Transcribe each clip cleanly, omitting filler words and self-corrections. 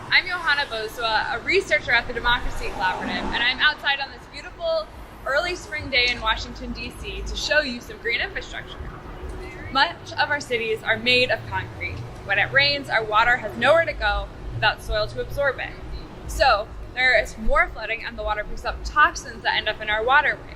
I'm Johanna Bosua, a researcher at the Democracy Collaborative, and I'm outside on this beautiful early spring day in Washington, D.C. to show you some green infrastructure. Much of our cities are made of concrete. When it rains, our water has nowhere to go without soil to absorb it. So there is more flooding and the water picks up toxins that end up in our waterways.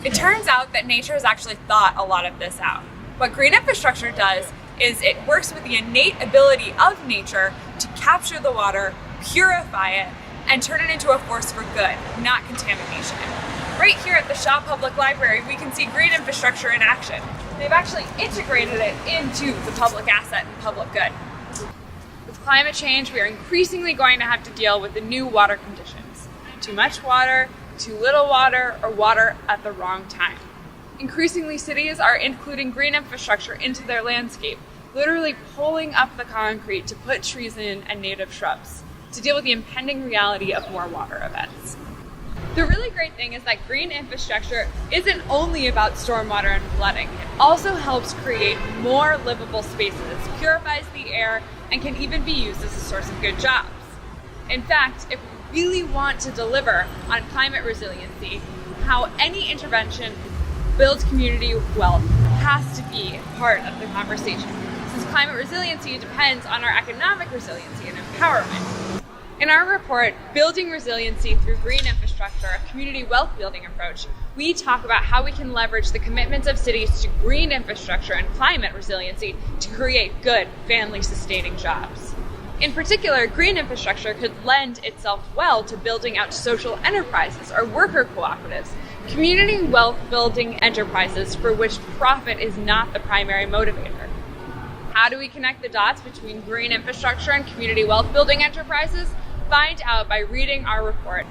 It turns out that nature has actually thought a lot of this out. What green infrastructure does is it works with the innate ability of nature to capture the water, purify it, and turn it into a force for good, not contamination. Right here at the Shaw Public Library, we can see green infrastructure in action. They've actually integrated it into the public asset and public good. With climate change, we are increasingly going to have to deal with the new water conditions. Too much water, too little water, or water at the wrong time. Increasingly, cities are including green infrastructure into their landscape, literally pulling up the concrete to put trees in and native shrubs to deal with the impending reality of more water events. The really great thing is that green infrastructure isn't only about stormwater and flooding. It also helps create more livable spaces, purifies the air, and can even be used as a source of good jobs. In fact, if we really want to deliver on climate resiliency, how any intervention builds community wealth has to be part of the conversation, since climate resiliency depends on our economic resiliency and empowerment. In our report, Building Resiliency Through Green Infrastructure, a community wealth building approach, we talk about how we can leverage the commitments of cities to green infrastructure and climate resiliency to create good, family-sustaining jobs. In particular, green infrastructure could lend itself well to building out social enterprises or worker cooperatives, community wealth building enterprises for which profit is not the primary motivator. How do we connect the dots between green infrastructure and community wealth building enterprises? Find out by reading our report.